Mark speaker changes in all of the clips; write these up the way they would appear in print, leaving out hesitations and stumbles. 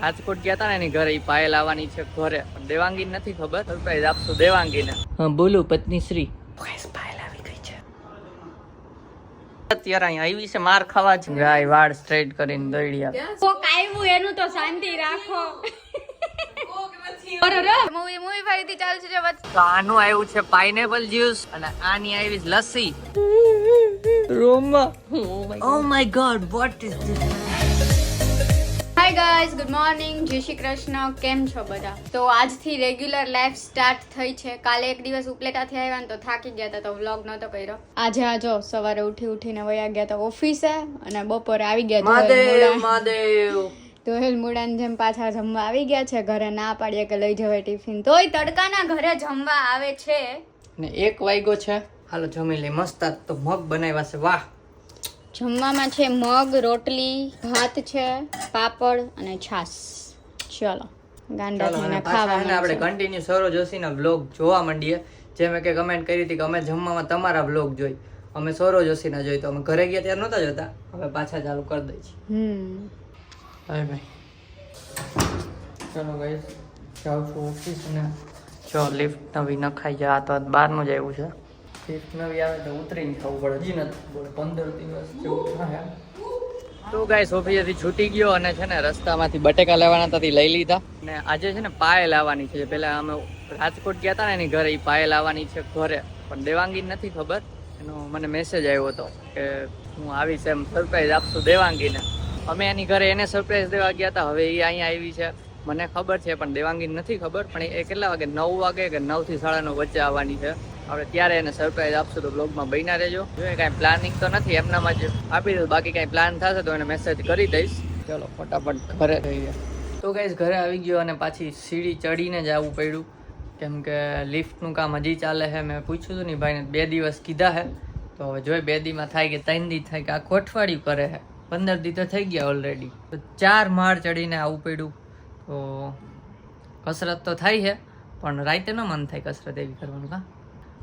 Speaker 1: રાજકોટ ગયા હતા ને એની ઘરે પાયલ આવવાની છે ઘરે, દેવાંગી નથી ખબર, સરપ્રાઈઝ આપશું દેવાંગીને. હા બોલો પત્ની શ્રી. પાયલ આવી ગઈ છે અત્યારે, અહીંયા આવી છે માર ખાવા જ. ગાય વાળ સ્ટ્રેટ કરીને દોડ્યા.
Speaker 2: કોક આવ્યું એનું તો શાંતિ રાખો. મૂવી ફરીથી ચાલુ છે.
Speaker 1: તો આનું આવ્યું છે પાઇનેપલ જ્યુસ અને આની આવી છે lassi. Roma oh my God what is this?
Speaker 2: Hi guys, good morning, Jai Shri Krishna. કેમ છો બધા? તો આજથી રેગ્યુલર લાઈફ સ્ટાર્ટ થઈ છે. કાલે એક દિવસ ઉપલેટાથી આવ્યા ને તો થાકી ગયા હતા તો વ્લોગ નહોતો કર્યો. આજે આ જો સવારે ઉઠીને વયા ગયા હતા ઓફિસે અને બપોરે આવી ગયા દોહેલ મુડાની જેમ પાછા જમવા આવી ગયા છે. ઘરે ના પાડીએ કે લઈ જવાય ટિફિન, તોય તડકાના ઘરે જમવા આવે છે.
Speaker 1: ને 1 વાગ્યો છે. હાલો જમી લે. મસ્ત તો મગ બનાવ્યા છે. વાહ.
Speaker 2: જમવામાં છે મગ, રોટલી, ભાત છે, પાપડ અને છાસ. ચલો ગાંડા થઈને ખાવાનું.
Speaker 1: આપણે કન્ટિન્યુ સૌરવ જોશીના વ્લોગ જોવા માંડીએ. જે મેં કે કમેન્ટ કરી હતી કે અમે જમવામાં તમારા વ્લોગ જોઈ, અમે સૌરવ જોશીના જોઈ, તો અમે ઘરે ગયા ત્યારે નહોતા જોતા, હવે પાછા ચાલુ કરી દઈ છે. હાય ભાઈ, ચલો ગાઈસ જાઉં છું ઓફિસ. અને જો લિફ્ટ નવી નખાઈ જાય. આ તો બહારનું જ આવ્યું છે. લિફ્ટ નવી આવે તો ઉતરીને ખાવું પડે. હજી નથી બોલે 15 દિવસ જેવું થાય. તો ગાઈસ ઓફિસેથી છૂટી ગયો અને છે ને રસ્તામાંથી બટેકા લેવાના હતા લઈ લીધા. ને આજે છે ને પાયલ આવવાની છે. પેલા અમે રાજકોટ ગયા હતા ને એની ઘરે, પાયલ આવવાની છે ઘરે, પણ દેવાંગી નથી ખબર. એનો મને મેસેજ આવ્યો હતો કે હું આવીશ, એમ સરપ્રાઈઝ આપશું દેવાંગીને. અમે એની ઘરે એને સરપ્રાઈઝ દેવા ગયા હતા. હવે એ અહીંયા આવી છે, મને ખબર છે પણ દેવાંગી નથી ખબર. પણ એ કેટલા વાગે, 9 વાગે કે 9 થી 9:30 વચ્ચે આવવાની છે. આપણે ત્યારે એને સરપ્રાઈઝ આપશું, તો બ્લોગમાં બન્યા રહેજો. જોઈએ કાંઈ પ્લાનિંગ તો નથી, એમનામાં જ આપી દઉં. બાકી કાંઈ પ્લાન થશે તો એને મેસેજ કરી દઈશ. ચલો ફટાફટ ઘરે જઈએ. તો ગાઈસ ઘરે આવી ગયો અને પાછી સીડી ચડીને જ આવવું પડ્યું, કેમ કે લિફ્ટનું કામ હજી ચાલે છે. મેં પૂછ્યું હતું ને ભાઈને 2 દિવસ કીધા છે, તો હવે જોઈએ 2 દીમાં થાય કે 3 દી થાય કે આખું અઠવાડિયું કરે છે. 15 દી તો થઈ ગયા ઓલરેડી. તો 4 માળ ચડીને આવવું પડ્યું. તો કસરત તો થાય છે પણ રાતે ન મન થાય કસરત એવી કરવાનું. કા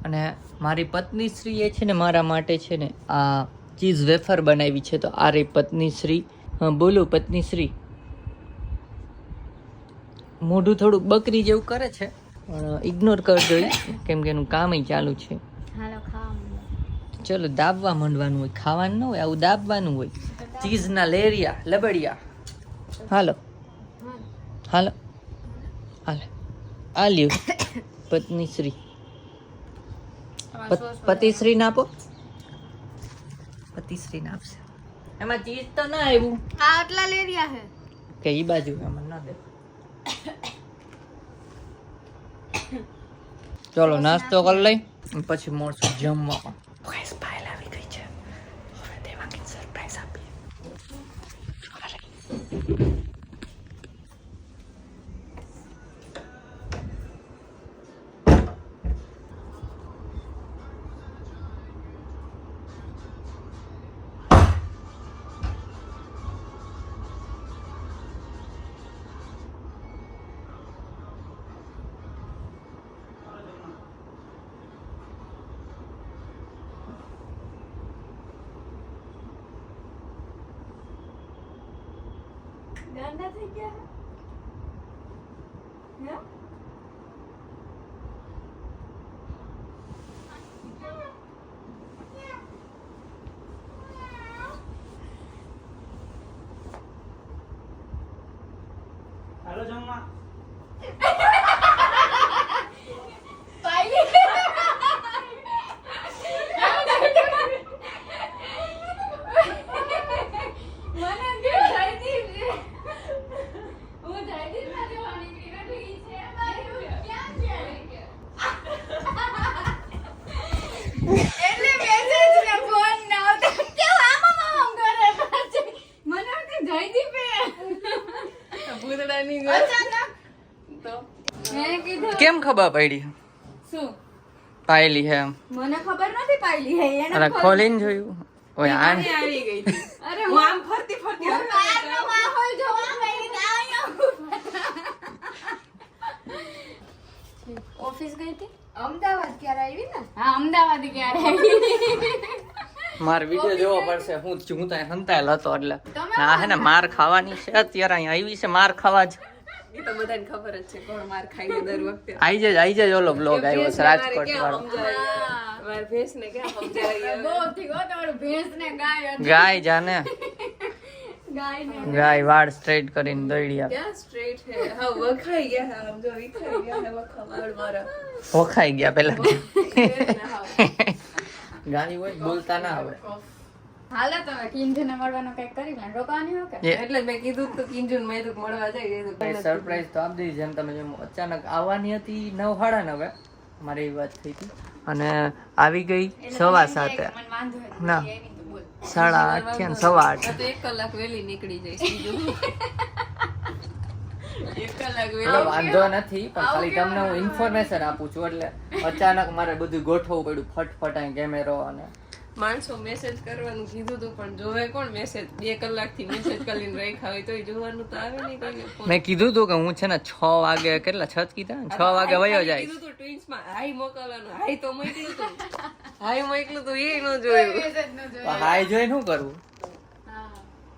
Speaker 1: અને મારી પત્ની શ્રી એ છે ને મારા માટે છે ને આ ચીઝ વેફર બનાવી છે. તો આ રે પત્ની શ્રી. હા બોલો પત્ની શ્રી. મોઢું થોડુંક બકરી જેવું કરે છે પણ ઇગ્નોર કરજો કેમ કે એનું કામ ચાલુ છે. ચલો દાબવા માંડવાનું હોય, ખાવાનું ન હોય, આવું દાબવાનું હોય. ચીઝના લેરિયા લબડિયા. હાલો હાલો હાલે આ લ્યો પત્ની શ્રી. પતિશ્રી ના આપો, પતિશ્રી ના આપશે. એમાં ચીઝ તો ના આવ્યું.
Speaker 2: આ આટલા લેરિયા છે
Speaker 1: કે ઈ બાજુ એમાં ના દે. ચલો નાસ્તો કરી લઈ પછી મળશું જમવામાં. ગાઈસ પાયલ આવી ગઈ છે, હવે દેવાંગી સરપ્રાઈઝ આપીએ.
Speaker 2: ગાંડા થઈ ગયા હે?
Speaker 1: હાલો જમવા. કેમ ખબર પડી
Speaker 2: શું
Speaker 1: પાયલી હે એમ?
Speaker 2: મને ખબર નથી પાયલી હે.
Speaker 1: અરે ખોલીને જોયું. ઓય આન
Speaker 2: આવી ગઈ હતી. અરે હું આમ ફરતી બહારનો માહોલ જોવા ગઈ ને ઓફિસ ગઈ હતી. અમદાવાદ ક્યારે આવી ને? હા અમદાવાદ ક્યારે આવી.
Speaker 1: માર વિડિયો જોવો પડશે. હું ત્યાં હંતાયેલ હતો એટલે.
Speaker 2: તમે
Speaker 1: ના હે ને માર ખાવાની છે અત્યારે અહીંયા આવી છે માર ખાવા જ
Speaker 3: એ તો બધાને ખબર જ છે કોણ માર ખાઈને દર વખતે
Speaker 1: આઈ જ ઓલો બ્લોગ આવ્યો છે રાજકોટ વાળો
Speaker 3: માર ભેંસ ને ક્યાં સમજાય
Speaker 2: બહુ થી ગો તમારું ભેંસ ને ગાય
Speaker 1: ગાય જાને
Speaker 2: ગાય ને
Speaker 1: ગાય વાળ સ્ટ્રેટ કરીને દોડી આપે
Speaker 3: ક્યાં સ્ટ્રેટ છે હા વખાઈ ગયા આમ જો વિખાઈ ગયા છે વખા વાળ મારા
Speaker 1: વખાઈ ગયા પેલા
Speaker 3: ને હા
Speaker 1: ગાડી હોય બોલતા ના આવે
Speaker 2: હાલો તમે કિંજને મળવાનો કઈક કરી લે રોકાવાની હો કે
Speaker 3: એટલે મેં કીધું તો કિંજુન મેં તો મળવા જાય
Speaker 1: સરપ્રાઈઝ તો આપી દીધી જેમ તમે જેમ અચાનક આવવાની હતી 9:30 મારી એવી વાત થઈ હતી અને આવી ગઈ 7:15
Speaker 2: મને વાંધો નથી
Speaker 1: ના.
Speaker 2: એની તો બોલ
Speaker 1: 8:30 થયા ને 8:15
Speaker 3: તો 1 કલાક વહેલી નીકળી જઈશ બીજું 1 કલાક
Speaker 1: એટલે
Speaker 3: વહેલી
Speaker 1: વાંધો નથી પણ ખાલી તમને હું ઇન્ફોર્મેશન આપું છું એટલે અચાનક મારે બધું ગોઠવવું પડ્યું ફટફટ અહીં કેમેરો અને
Speaker 3: માણસો મેસેજ કરવાનું કીધું હતું પણ જોવે કોણ મેસેજ 2 કલાકથી મેસેજ કરીને રાખ્યા હોય તોય જોવાનું તો આવે નહીં કોઈ
Speaker 1: મેં કીધું હતું કે હું છે ને 6 વાગે કેટલા 6 કીધા ને 6 વાગે વયો જાય
Speaker 3: કીધું હતું ટ્વિન્સ માં હાઈ મોકલવાનું હાઈ તો મોકલ્યું હતું હાઈ મોકલ્યું હતું એ ન જોયું
Speaker 2: મેસેજ ન જોયો
Speaker 1: હાય જોઈને શું કરવું
Speaker 2: હા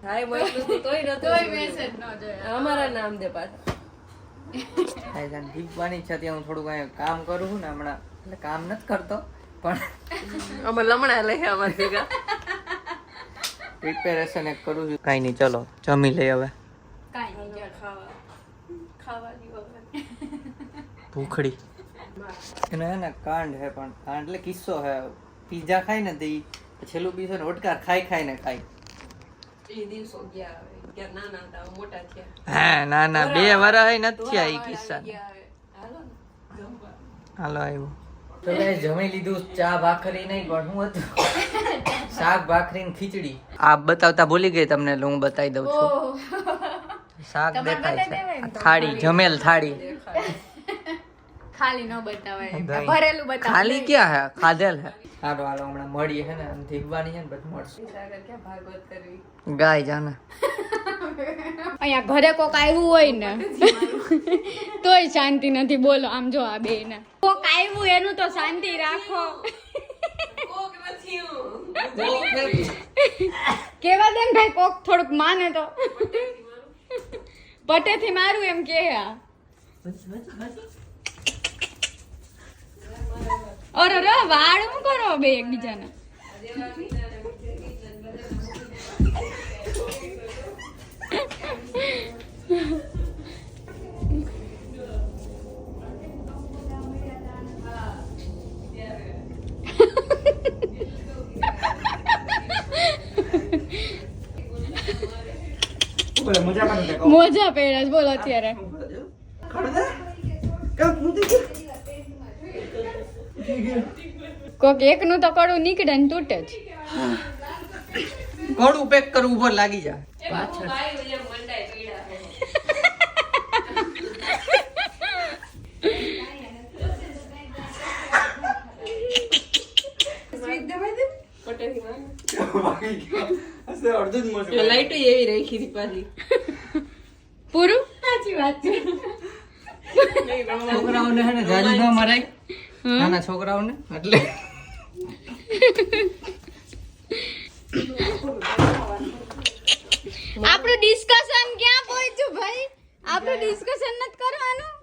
Speaker 3: હાઈ મોકલ્યું હતું તોય નતું
Speaker 2: તોય
Speaker 3: જોયું.
Speaker 2: મેસેજ ન જોયો
Speaker 3: અમારા નામ દે પાછા
Speaker 1: હાય જાન દીપવાની છે ત્યાં હું થોડુંક અહીંયા કામ કરું છું ને હમણાં એટલે કામ નથી કરતો પણ
Speaker 3: અમે લમણા લઈ અમારા ભેગા
Speaker 1: પ્રિપેરેશન એક કરું છું કાંઈ નહીં ચલો જમી લઈ હવે
Speaker 2: કાઈ નહીં ચાલો.
Speaker 3: ખાવાની વગર
Speaker 1: ભૂખડી એને હે ને કાંડ હે પણ કાંડ એટલે કિસ્સો હે પીઝા ખાય ને તે છેલ્લું પીસો ને ઓટકાર ખાઈને ખાય
Speaker 3: એ દિવસો ગયા હવે ક્યાં નાના હતા હવે મોટા થયા
Speaker 1: હા ના ના 2 વર્ષ નથી થયા ઈ કિસ્સા
Speaker 3: ગયા હવે હાલો ને જમવા
Speaker 1: હાલો આવ્યું તો મેં જમી લીધું ચા ભાખરી નહીં પણ હું હતું શાક ભાખરી ને ખીચડી આ બતાવતા ભૂલી ગઈ તમને એટલે હું બતાવી દઉં છું
Speaker 2: ઓહ
Speaker 1: શાક
Speaker 2: તમારે
Speaker 1: દેખાય
Speaker 2: બતાવી દેવાય
Speaker 1: છે
Speaker 2: ને તો.
Speaker 1: થાળી જમેલ થાળી
Speaker 2: ખાલી ન બતાવાય
Speaker 1: દહીં.
Speaker 2: ભરેલું બતાવ
Speaker 1: ખાલી ક્યાં હે ખાધેલ હે હાલો હાલો હમણાં મળીએ હે ને આમ ધીકવાની છે ને બધું મળશે
Speaker 3: આગળ ક્યાં ભાગવત કરવી
Speaker 1: ગાય જાને
Speaker 2: અહીંયા ઘરે કોક આવ્યું હોય ને તોય શાંતિ નથી બોલો આમ જો આ બે ને કોક આવ્યું એનું તો શાંતિ રાખો
Speaker 3: કોક નથી હું
Speaker 2: કેવા દે ને ભાઈ કોક થોડુંક માને તો પટેથી મારું એમ કે અરે રે વાળ હું કરો બે એકબીજાને મોજા પહેર્યા છે, બોલો અત્યારે કોક એકનું તો કડું નીકળે ને તૂટે જ
Speaker 1: ઘોડું પેક કરવું ઉપર લાગી જાય પાછળ
Speaker 3: લાઈટો એવી રાખી હતી પાછી
Speaker 2: પૂરું સાચી વાત છે
Speaker 1: છોકરાઓને હે ને જાજુ ન મરાય નાના છોકરાઓને એટલે
Speaker 2: આપણું ડિસ્કશન ક્યાં પહોંચ્યું ભાઈ આપણું ડિસ્કશન નથી કરવાનું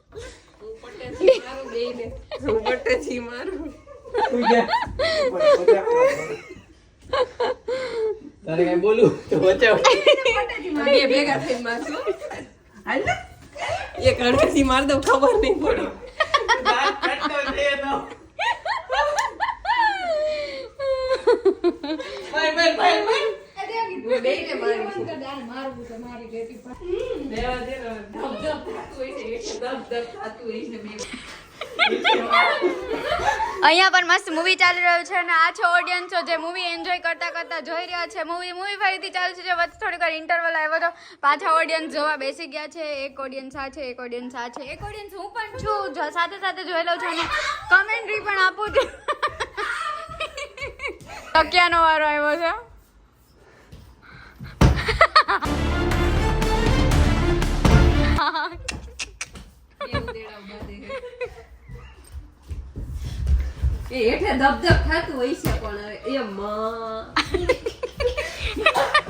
Speaker 3: મારું બેયને હું પટેથી મારું
Speaker 1: તારે કઈ બોલું તો બચાવ
Speaker 3: બે ભેગા થઈને મારશું એક અડધેથી માર દઉં ખબર નહીં પડે બેયને મારીશું. દેવા દે ને, ધબ ધબ થતું હોય છે, ધબ ધબ થતું હોય છે બે.
Speaker 2: અહીંયા પણ મસ્ત મૂવી ચાલી રહ્યું છે અને આ છે ઓડિયન્સો જે મૂવી એન્જોય કરતા કરતા જોઈ રહ્યા છે મૂવી ફરીથી ચાલુ છે વચ્ચે થોડીક વાર ઇન્ટરવલ આવ્યો તો પાછા ઓડિયન્સ જોવા બેસી ગયા છે એક ઓડિયન્સ આ છે એક ઓડિયન્સ આ છે એક ઓડિયન્સ હું પણ છું સાથે સાથે જોઈ લઉં છું અને કમેન્ટ્રી પણ આપું છું તકિયાનો વારો આવ્યો છે
Speaker 3: એવું દેડા ઉભા દે. એ હેઠે ધબ ધબ થતું હોય છે પણ હવે એ માં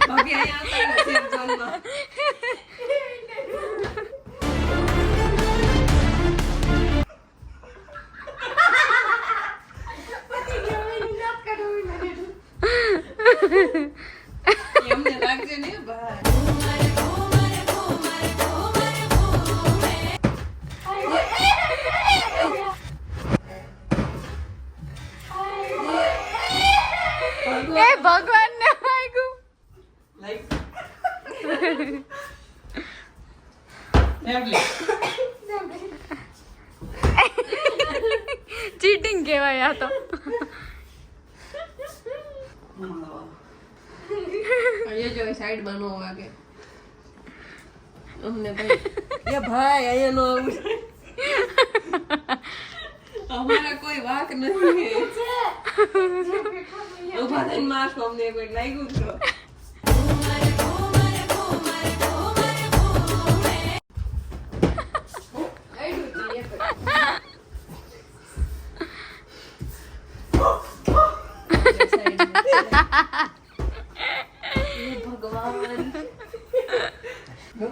Speaker 3: ભાભી અહીંયા આવતા સેફ ઝોનમાં. એમને લાગશે ને ભાઈ.
Speaker 2: એ ભગવાન ને વાગ્યું. ચીટિંગ કહેવાય આ તો.
Speaker 3: અહીંયા જો સાઈડમાં નો વાગે અમને ભાઈ એ ભાઈ અહીંયા નો આવું અમારા કોઈ વાક નથી ઉભા થઈને મારશો અમને કોઈ લાગ્યું તો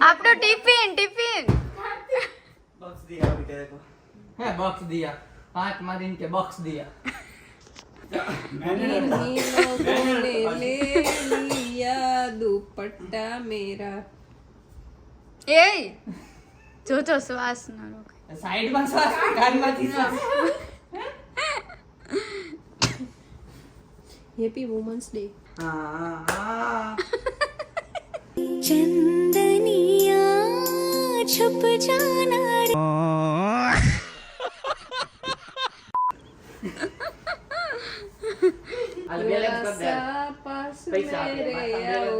Speaker 2: આપણો ટિફિન
Speaker 1: बॉक्स दिया अभी तेरे को है बॉक्स दिया 5 मारिन के बॉक्स दिया
Speaker 3: ले लिया दुपट्टा मेरा
Speaker 2: એ જો શ્વાસ ના રોકાય.
Speaker 1: साइड में श्वास कान में श्वास
Speaker 3: હેપી વુમન્સ ડે
Speaker 1: हां
Speaker 4: चंदनिया छुप जाना
Speaker 1: आज बैलेंस कर दे
Speaker 3: પાસ
Speaker 1: पैसा
Speaker 3: મેરે
Speaker 1: आपके
Speaker 3: આવો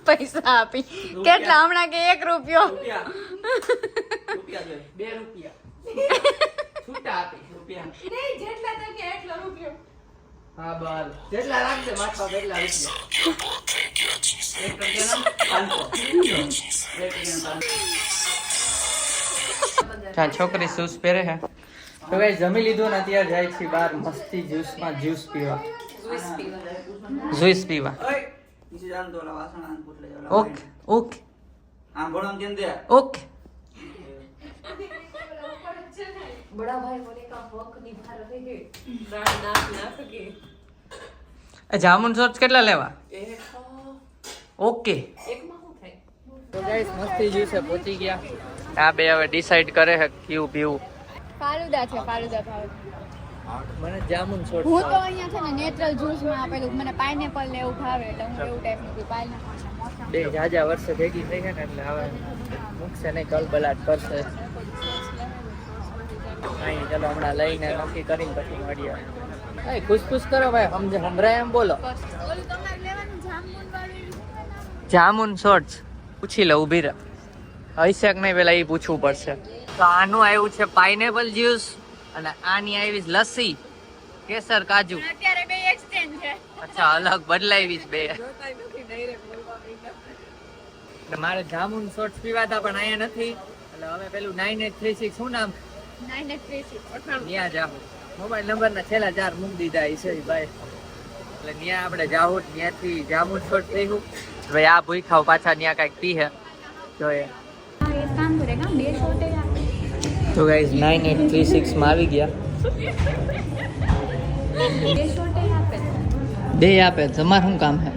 Speaker 2: પૈસા આપી કેટલા હમણાં કે 1 રૂપિયો.
Speaker 1: रुपया रुपया दे 2 रुपया छूटा आपे रुपया
Speaker 3: નહીં જેટલા તો કે એટલો રૂપિયો
Speaker 1: हां बाल જેટલા રાખજે માથા કેટલા રૂપિયા એક રૂપિયા 500 હા છોકરી શૂઝ પહેરે હે તો ગાઈસ જમી લીધું ને અત્યારે જાય છે બહાર મસ્તી જ્યુસમાં જ્યુસ પીવા જ્યુસ પીવા
Speaker 5: इसे जान दो ला वासना आन पुटले जाओ
Speaker 1: ओके ओके
Speaker 5: आम बोलम केन दे
Speaker 1: ओके
Speaker 3: बड़ा भाई होने का हक निभा रहे हैं प्राण नाश ना सके
Speaker 1: જામુન શોર્ટ્સ કેટલા લેવા
Speaker 3: एक
Speaker 1: ઓકે
Speaker 3: एक માં શું થાય
Speaker 1: તો ગાઈસ મસ્તી જ્યુસે પહોંચી ગયા આ બે હવે ડિસાઈડ કરે છે કયું પીવું
Speaker 2: ફાલુદા છે ફાલુદા.
Speaker 1: મને જામુન શોર્ટ્સ
Speaker 2: હું તો અહીંયા છે ને નેચરલ જ્યુસ માં આપેલું મને પાઇનેપલ ને એવું ભાવે એટલે હું એવું ટાઈપનું પીવું. પાઇનેપલ
Speaker 1: બે જાજા વર્ષે ભેગી થઈ ગયા ને એટલે હવે મૂકશે નહીં કલબલાટ કરશે કાંઈ ચલો હમણાં લઈને નક્કી કરીને પછી મળીએ એ ખુશ કરો ભાઈ હમરાય એમ બોલો
Speaker 2: ઓલું તમારે લેવાનું જામુન વાળું.
Speaker 1: જામુન શોર્ટ્સ પૂછી લો ઊભી રહે હશે કે નહીં પેલા એ પૂછવું પડશે તો આનું આવ્યું છે પાઇનેપલ જ્યુસ અને આની આવી છે લસ્સી કેસર કાજુ
Speaker 2: અત્યારે બે એક્સચેન્જ છે.
Speaker 1: અચ્છા અલગ બદલાવી છે બે
Speaker 3: જોતા નથી ડાયરેક્ટ બોલવા માંડ્યા
Speaker 1: એટલે મારે જામુન શોર્ટ્સ પીવાતા પણ અહીંયા નથી એટલે હવે પેલું 9836 શું નામ
Speaker 2: 9836
Speaker 1: ત્યાં જાહું મોબાઈલ નંબરના છેલ્લા 4 મૂકી દીધા છે ભાઈ એટલે ત્યાં આપણે જાહું ત્યાંથી જામુન શોર્ટ્સ પીવું ભાઈ આ ભૂખાવ પાછા ત્યાં કાંઈક પીહે જોઈએ
Speaker 2: એક કામ કરે કામ બે શોટે આપે.
Speaker 1: તો ગાઈઝ 9836 માં આવી ગયા
Speaker 2: બે શોટે આપે.
Speaker 1: બે આપે તમારે શું કામ હે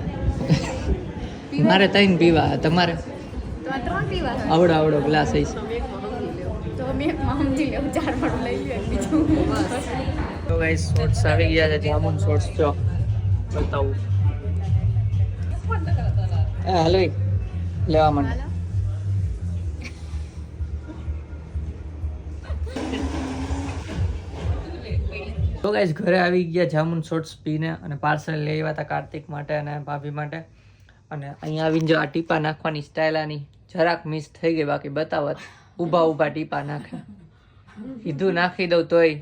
Speaker 1: મારે ત્રણ પીવા તમારે
Speaker 2: તો આ 3 પીવા છે.
Speaker 1: આવડો ગ્લાસ હશે
Speaker 2: તો મેં સમજી લેવું 4 વાળું લઈ લે બીજું
Speaker 1: તો ગાઈઝ શોર્ટ્સ આવી ગયા છે જામુન શોર્ટ્સ જો બતાવું હાલો લેવા માંડ તો ગાઈઝ ઘરે આવી ગયા જામુન શોર્ટ્સ પીને અને પાર્સલ લઈ આવ્યા હતા કાર્તિક માટે અને ભાભી માટે અને અહીંયા આવીને જો આ ટીપા નાખવાની સ્ટાઇલ આની જરાક મિસ થઈ ગઈ બાકી બતાવત ઊભા ટીપા નાખે કીધું નાખી દઉં તોય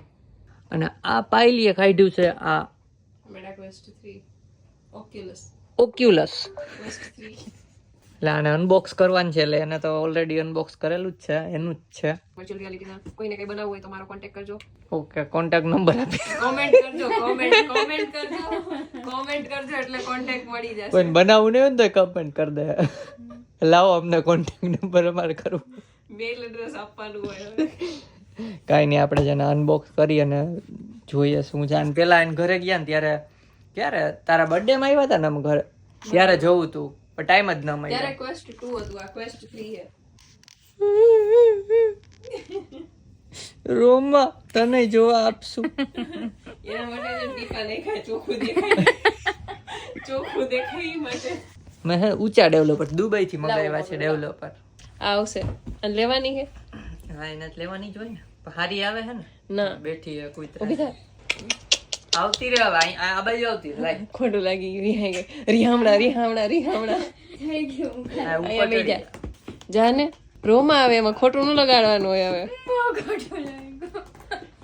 Speaker 1: અને આ પાયલીએ કાઢ્યું છે આ
Speaker 3: મેડા ક્વેસ્ટ 3 ઓક્યુલસ
Speaker 1: ઓક્યુલસ
Speaker 3: ક્વેસ્ટ 3
Speaker 1: એટલે આને અનબોક્સ કરવાનું છે, એટલે એને તો ઓલરેડી અનબોક્સ કરેલું જ છે, એનું જ છે.
Speaker 3: વર્ચ્યુઅલ રિયાલિટીના કોઈને કંઈ બનાવવું હોય તો મારો કોન્ટેક્ટ કરજો.
Speaker 1: ઓકે, કોન્ટેક્ટ નંબર આપી,
Speaker 3: કોમેન્ટ કરજો એટલે કોન્ટેક્ટ મળી જશે.
Speaker 1: કોઈ બનાવવું નહીં હોય તો કમેન્ટ કરી દે. લાવો અમને કોન્ટેક્ટ નંબર અમારે કરવું,
Speaker 3: મેલ એડ્રેસ આપવાનું હોય.
Speaker 1: કાંઈ નહીં, આપણે જેને અનબોક્સ કરી અને જોઈએ શું છે. અને પેલા એને ઘરે ગયા ને ત્યારે, ક્યારે તારા બર્થડે માં આવ્યા હતા ને અમે ઘરે, ત્યારે જોવું તું પણ ટાઈમ જ ન મળ્યો.
Speaker 3: ત્યારે ક્વેસ્ટ 2 હતું, આ ક્વેસ્ટ 3 છે.
Speaker 1: રોમમાં તને જોવા આપશું.
Speaker 3: એના માટે જ ટીપા નહીં ખાય, ચોખ્ખું દેખાય ઈ માટે.
Speaker 1: મેં હે ઊંચા ડેવલપર દુબઈ થી મંગાવ્યા છે ડેવલપર.
Speaker 3: આવશે અને લેવાની છે.
Speaker 1: હા, એને જ લેવાની જ હોય ને, પણ હારી આવે છે ને.
Speaker 3: ના
Speaker 1: બેઠી હે કોઈ
Speaker 3: ઊભી થા.
Speaker 1: આવતી રે હવે આ બાજુ આવતી લાઈ
Speaker 3: ખોટું લાગી ગયું. રિહાઈ ગઈ. રિહામણા
Speaker 2: થઈ ગયું
Speaker 1: આ ઉપર
Speaker 3: અહીંયા બેસી જા. જાને રોમાં આવે એમાં ખોટું ન લગાડવાનું હોય. હવે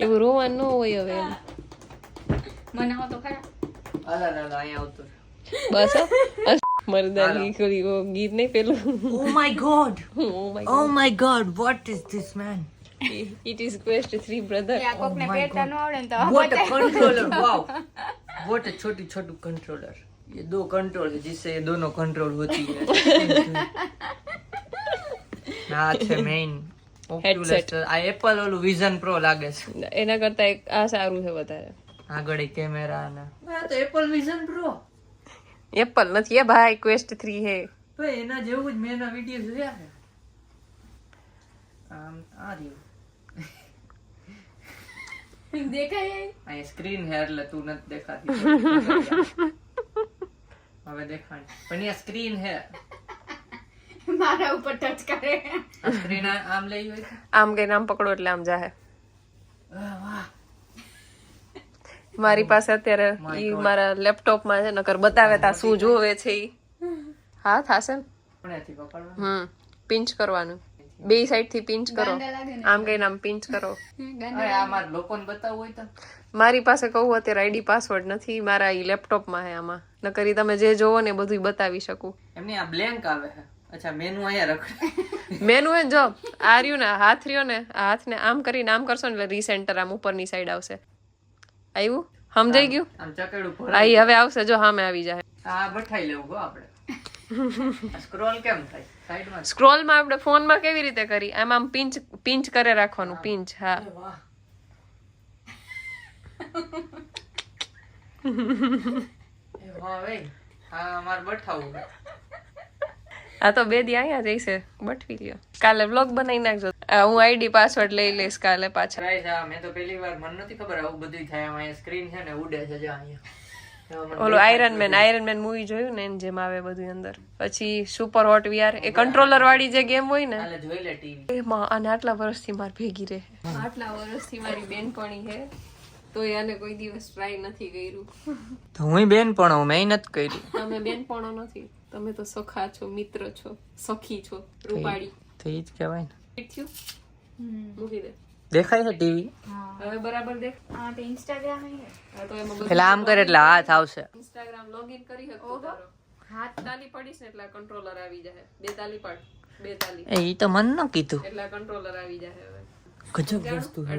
Speaker 3: એવું રોવાનું ન હોય હવે એમ.
Speaker 2: બનાવો તો ખરા.
Speaker 1: અલા અહીંયા આવતું.
Speaker 3: બસ મરદાની ખોરી ગીત નહીં પેલું.
Speaker 1: ઓ my God,
Speaker 3: Oh my
Speaker 1: O my God, what is this main?
Speaker 3: It is quest 3 brother.
Speaker 2: આ કોકને પહેરતા ન આવડે ને તો
Speaker 1: What a controller! Wow! What a छोटी कंट्रोलर. ये 2 कंट्रोल है जिससे ये दोनों कंट्रोल होती है. हाँ છે મેઇન
Speaker 3: Headset.
Speaker 1: આ એપલ ઓલું વિઝન પ્રો લાગે છે.
Speaker 3: એના કરતા એક આ સારું છે વધારે.
Speaker 1: આગળ કેમેરા ને હા તો એપલ વિઝન પ્રો
Speaker 3: એપલ નથી એ ભાઈ, ક્વેસ્ટ 3 હે.
Speaker 1: તો એના જેવું જ મેં એના વિડિયો જોયા છે. આમ આ રહ્યું
Speaker 2: દેખાય
Speaker 1: આ સ્ક્રીન હે એટલે તું નથી દેખાતી. હવે દેખાણ પણ આ સ્ક્રીન હે,
Speaker 2: મારા ઉપર ટચ કરે.
Speaker 1: આ સ્ક્રીન આમ લઈ હોય તો
Speaker 3: આમ કઈ નામ પકડો એટલે આમ જાહે.
Speaker 1: વાહ
Speaker 3: મારી પાસે અત્યારે ઈ મારા લેપટોપ માં છે, નકર બતાવે તા શું જોવે છે ઈ. હા થાશે ને.
Speaker 1: કોણેથી પકડવાનું?
Speaker 3: પિંચ કરવાનું, બે સાઈડ થી પિંચ કરો. આમ કઈ નામ પિંચ કરો.
Speaker 1: અરે આ માર લોકોને બતાવવું હોય તો
Speaker 3: મારી પાસે કહું અત્યારે આઈડી પાસવર્ડ નથી મારા ઈ લેપટોપ માં હે. આમાં નકર ઈ તમે જે જોવો ને બધું બતાવી શકું.
Speaker 1: એમની આ બ્લેન્ક આવે છે. અચ્છા મેનુ અહીંયા રખડે.
Speaker 3: મેનુ હે જો આ રહ્યું ને, હાથ રહ્યો ને, આ હાથને આમ કરીને આમ કરશો ને એટલે રીસેન્ટર આમ ઉપરની સાઈડ આવશે. આવ્યું? સમજાઈ ગયું?
Speaker 1: આમ ચકેડું
Speaker 3: આ ઈ હવે આવશે જો સામે આવી જાય.
Speaker 1: આ બઠાઈ લેવું ગો આપણે. સ્ક્રોલ કેમ થાય સાઈડમાં?
Speaker 3: સ્ક્રોલ માં આપણે ફોન માં કેવી રીતે કરી, આમ આમ પિંચ કરે રાખવાનું. પિંચ. હા
Speaker 1: વાહ એ વાહ ભાઈ, હા અમાર બઠાવું.
Speaker 3: આ તો બે દી અહીંયા જઈશે, બટવી લ્યો. કાલે વ્લોગ બનાવી નાખજો. હું આઈડી પાસવર્ડ લઈ લઈશ કાલે પાછા.
Speaker 1: ગાઈસ આ મેં તો પહેલી વાર, મને નથી ખબર આવું બધું થાય. આમાં સ્ક્રીન છે ને ઉડે છે જો અહીંયા.
Speaker 3: ઓલું આયરન મેન મૂવી જોયું ને, એની જેમ આવે બધું અંદર. પછી સુપર હોટ વીઆર, એ કંટ્રોલર વાળી જે ગેમ હોય ને,
Speaker 1: હાલે જોઈ લે ટીવી.
Speaker 3: એમાં આને આટલા વર્ષથી મારી ભેગી રહે. આટલા વર્ષથી મારી બેનપણી છે તો આને કોઈ દિવસ ટ્રાય નથી કર્યું.
Speaker 1: તો હું બેન પણ મેં નથી કર્યું.
Speaker 3: તમે બેનપણો નથી, તમે તો સખા છો, મિત્ર છો, સખી છો, રૂપાળી.
Speaker 1: તો ઈ જ કહેવાય ને.
Speaker 3: મૂકી દે.
Speaker 1: દેખાય છે ટીવી?
Speaker 3: હવે બરાબર દેખ.
Speaker 2: હા તો ઇન્સ્ટાગ્રામ હે.
Speaker 3: હા તો એમાં
Speaker 1: પેલા આમ કરે એટલે હાથ આવશે.
Speaker 3: ઇન્સ્ટાગ્રામ લોગિન કરી શકો તારો. હાથ તાલી પડીશ ને એટલે કંટ્રોલર આવી જાય. બે તાલી પડ, બે તાલી
Speaker 1: ઈ તો મન ન કીધું.
Speaker 3: એટલે કંટ્રોલર આવી જાય. હવે
Speaker 1: ગજબ વસ્તુ છે.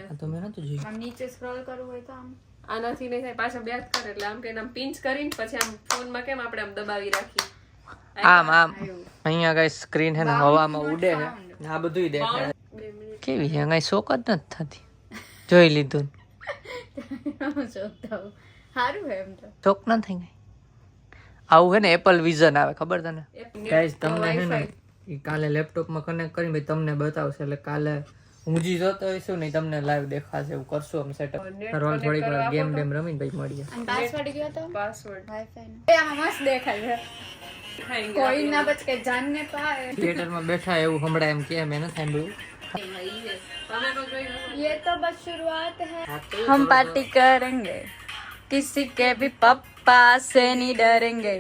Speaker 1: આ તો મેં નતું જોયું.
Speaker 2: આમ નીચે સ્ક્રોલ કરવું હોય તો આમ
Speaker 3: આનાથી નહીં થાય. પાછા બે કરે એટલે આમ કઈ આમ પિંચ કરીને પછી આમ ફોન માં કેમ આપણે આમ દબાવી રાખી.
Speaker 1: આમ અહીંયા કઈ સ્ક્રીન હે ને હવામાં ઉડે છે. આ બધુંય દેખાય. કેવી છે કઈ શોક જ નથી થતી. જોઈ લીધું.
Speaker 2: જોતા સારું હે એમ તો.
Speaker 1: શોક ન થઈ ગઈ. આવું હે ને એપલ વિઝન આવે, ખબર તને? ગાઈસ તમને હે ને ઈ કાલે લેપટોપ માં કનેક્ટ કરીને ભાઈ તમને બતાવશે. એટલે કાલે હું જી જોતો હોઈશું ને તમને લાઈવ દેખાશે. એવું કરશું અમે સેટઅપ. રોલ થોડીક વાર ગેમ રમીને ભાઈ મળીએ.
Speaker 2: અને પાસવર્ડ ગયો તો
Speaker 3: પાસવર્ડ
Speaker 2: વાઈફાઈ નો. એ આમાં મસ્ત દેખાય છે. કોઈ ના બચ કે જાન ને પાએ.
Speaker 1: થિયેટર માં બેઠા એવું હમણાં એમ કે મેં ન સાંભળ્યું.
Speaker 2: ये तो बस शुरुआत है. हम पार्टी करेंगे, किसी के भी पप्पा से नहीं डरेंगे.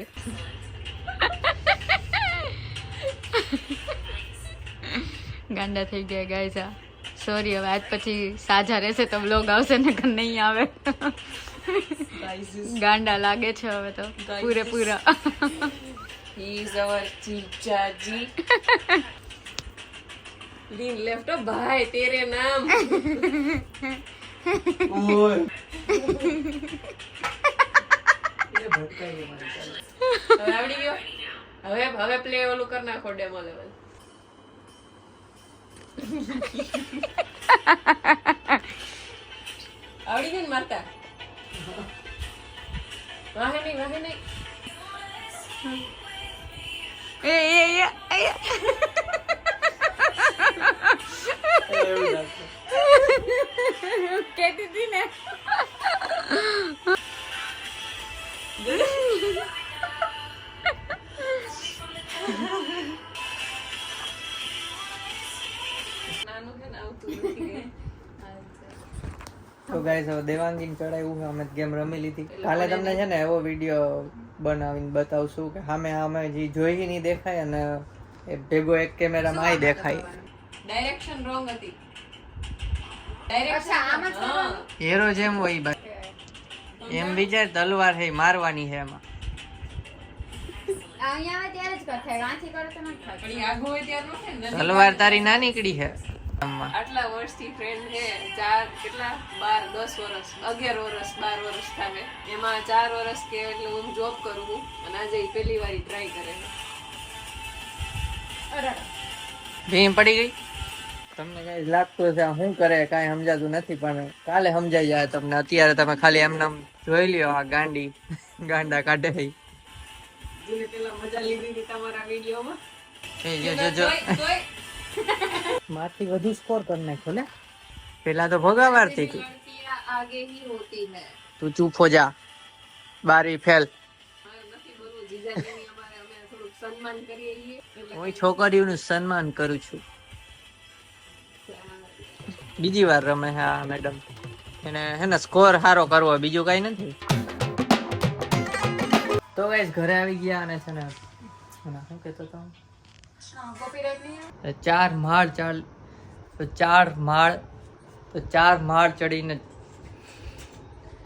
Speaker 2: ગાંડા થઈ ગયા ગાઈસ. સોરી, હવે આજ પછી સાજા રહેશે તો વ્લોગ આવશે ને કે નહીં આવે. ગાંડા લાગે છે હવે તો પૂરેપૂરા.
Speaker 3: He is our जीजाजी. Lean left oh भाई तेरे नाम.
Speaker 1: ઓય એ ભટકાઈ મારી ચાલે.
Speaker 3: હવે આવડી ગયો. હવે પ્લે ઓલું કર નાખો ડેમો લેવલ. આવડી ગયું ને મારતા. વાહે નહીં.
Speaker 2: એ
Speaker 1: એવું લાગતું.
Speaker 2: કહેતી હતી ને
Speaker 3: નાનું છે ને આવતું નથી.
Speaker 1: તો ગાઈસ હવે દેવાંગીને ચડાવ્યું છે, અમે ગેમ રમી લીધી. કાલે તમને છે ને એવો વિડીયો બનાવીને બતાવશું કે સામે જે જોઈ નહીં દેખાય અને એ ભેગો એક કેમેરામાં આઈ દેખાય.
Speaker 3: ડાયરેક્શન રોંગ હતી.
Speaker 2: અચ્છા, આમ જ કરવાનું?
Speaker 1: હેરો જેમ હોય ભાઈ એમ વિચાર તલવાર છે મારવાની છે એમાં.
Speaker 2: અહીંયા આવે ત્યારે જ કરતા વાંચી કરો તો નથી થતું.
Speaker 3: પણ ઈ આઘું હોય ત્યારે નો થાય ને.
Speaker 1: તલવાર તારી ના નીકળી છે આમાં.
Speaker 3: આટલા વર્ષથી ફ્રેન્ડ છે. 4 કેટલા 12 10 વર્ષ 11 વર્ષ 12 વર્ષ થાવે. એમાં 4 વર્ષ કે એટલે હું જોબ કરું છું અને આજે ઈ પહેલી વાર ટ્રાય કરે છે.
Speaker 1: ભીમ પડી ગઈ. તમને કઈ લાગતું છે શું કરે કાંઈ સમજાતું નથી, પણ કાલે સમજાઈ જાય તમને. અત્યારે તમે ખાલી એમને જોઈ લ્યો આ ગાંડા કાઢે છે.
Speaker 3: જેને પેલા મજા લીધી હતી તમારા વિડીયોમાં.
Speaker 1: જો મારથી વધુ સ્કોર કરી નાખ્યો ને. પેલા તો ભોગાવારથી તું.
Speaker 3: આગે હી હોતી હૈ.
Speaker 1: તું ચૂપ હો જા, બારી ફેલ.
Speaker 3: નથી બોલવું જીજાજીની અમારે અમે થોડુંક સન્માન કરીએ છીએ. એટલે
Speaker 1: હું છોકરીઓનું સન્માન કરું છું. બીજી વાર રમે છે આ મેડમ. એને હે ને સ્કોર સારો કરવો, બીજું કઈ નથી. તો ગાઈસ ઘરે આવી ગયા અને છે ને શું કહેતો હતો
Speaker 2: કોપીરાઈટ નહીં આવે?
Speaker 1: 4 માળ ચડીને